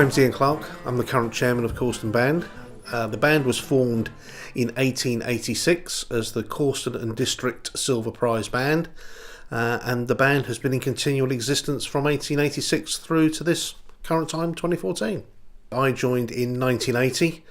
name's Ian Clarke. I'm the current chairman of Cawston Band. The band was formed in 1886 as the Cawston and District Silver Prize Band, and the band has been in continual existence from 1886 through to this current time, 2014. I joined in 1980.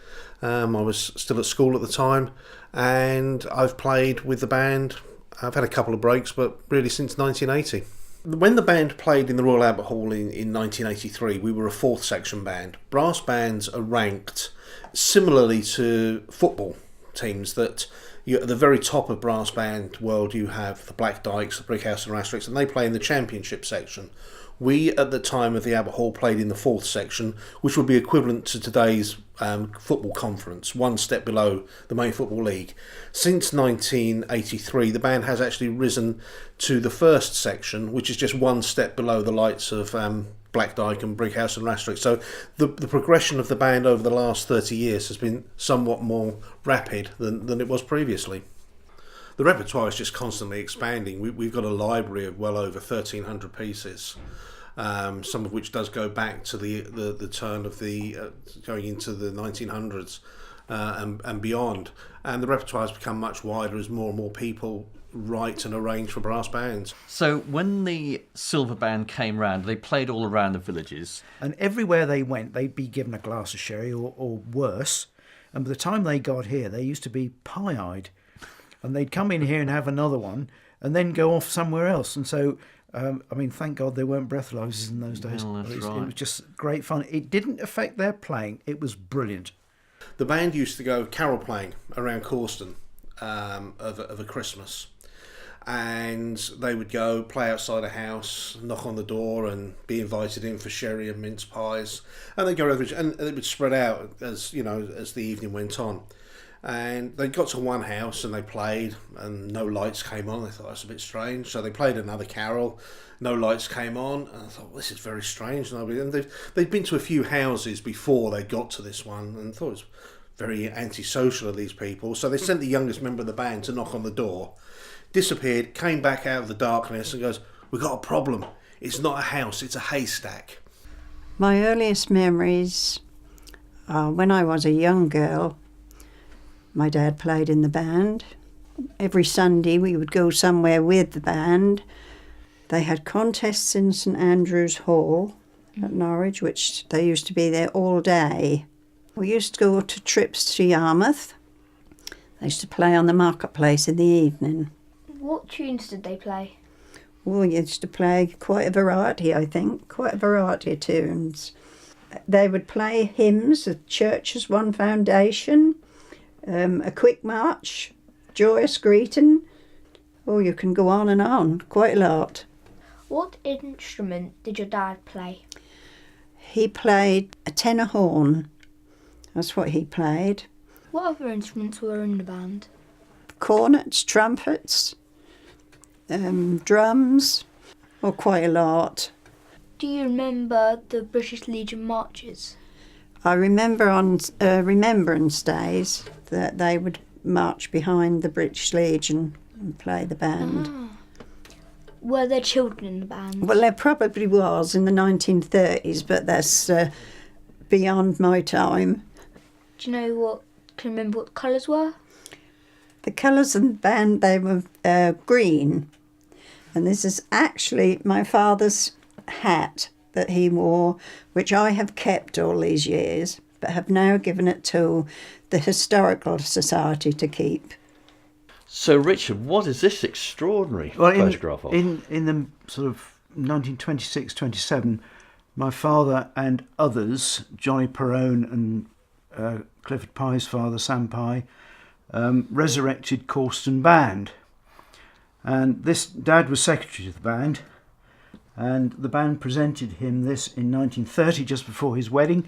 I was still at school at the time, and I've played with the band. I've had a couple of breaks, but really since 1980. When the band played in the Royal Albert Hall in 1983, we were a fourth section band. Brass bands are ranked similarly to football teams, that at the very top of brass band world you have the Black Dykes, the Brickhouse and Asterisks, and they play in the championship section. We, at the time of the Albert Hall, played in the fourth section, which would be equivalent to today's football conference, one step below the main football league. Since 1983, the band has actually risen to the first section, which is just one step below the lights of Black Dyke and Brickhouse and Asterisks. So the progression of the band over the last 30 years has been somewhat more rapid than it was previously. The repertoire is just constantly expanding. We've got a library of well over 1,300 pieces, some of which does go back to the turn of going into the 1900s and beyond. And the repertoire has become much wider as more and more people write and arrange for brass bands. So when the Silver Band came round, they played all around the villages. And everywhere they went, they'd be given a glass of sherry or worse. And by the time they got here, they used to be pie-eyed. And they'd come in here and have another one and then go off somewhere else. And so, thank God there weren't breathalyzers in those days. Well, It right. was just great fun. It didn't affect their playing. It was brilliant. The band used to go carol playing around Cawston of a Christmas. And they would go play outside a house, knock on the door and be invited in for sherry and mince pies. And they'd go over, and it would spread out as the evening went on. And they got to one house and they played, and no lights came on. They thought that's a bit strange, so they played another carol. No lights came on, and I thought, well, this is very strange. And they'd been to a few houses before they got to this one, and thought it was very antisocial of these people. So they sent the youngest member of the band to knock on the door. Disappeared, came back out of the darkness, and goes, "We've got a problem. It's not a house; it's a haystack." My earliest memories are when I was a young girl. My dad played in the band. Every Sunday we would go somewhere with the band. They had contests in St Andrew's Hall at Norwich, which they used to be there all day. We used to go to trips to Yarmouth. They used to play on the marketplace in the evening. What tunes did they play? We used to play quite a variety, I think, quite a variety of tunes. They would play hymns, the Church's One Foundation, a quick march, joyous greeting. Oh, you can go on, quite a lot. What instrument did your dad play? He played a tenor horn. That's what he played. What other instruments were in the band? Cornets, trumpets, drums, quite a lot. Do you remember the British Legion marches? I remember on Remembrance Days that they would march behind the British Legion and play the band. Were there children in the band? Well, there probably was in the 1930s, but that's beyond my time. Do you know can you remember what the colours were? The colours of the band, they were green. And this is actually my father's hat that he wore, which I have kept all these years, but have now given it to the Historical Society to keep. So, Richard, what is this extraordinary photograph of? In the sort of 1926-27, my father and others, Johnny Perrone and Clifford Pye's father, Sam Pye, resurrected Cawston Band. And this, Dad was secretary of the band, and the band presented him this in 1930, just before his wedding.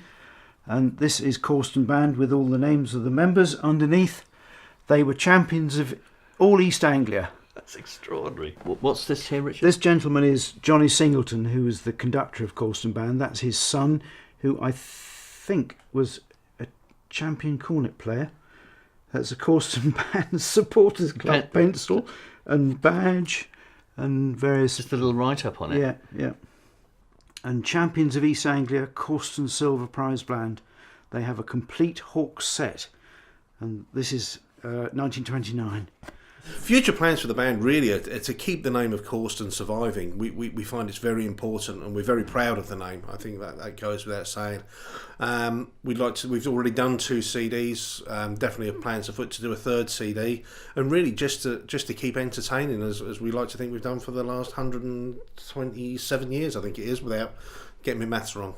And this is Cawston Band with all the names of the members underneath. They were champions of all East Anglia. That's extraordinary. What's this here, Richard? This gentleman is Johnny Singleton, who was the conductor of Cawston Band. That's his son, who I think was a champion cornet player. That's a Cawston Band supporters club pencil and badge and various... Just a little write-up on it. Yeah. And champions of East Anglia, Cawston Silver Prize Band. They have a complete Hawks set, and this is 1929. Future plans for the band really are to keep the name of Cawston surviving. We find it's very important, and we're very proud of the name. I think that goes without saying. We've already done 2 CDs. Definitely have plans afoot to do a 3rd CD, and really just to keep entertaining as we like to think we've done for the last 127 years. I think it is, without getting my maths wrong.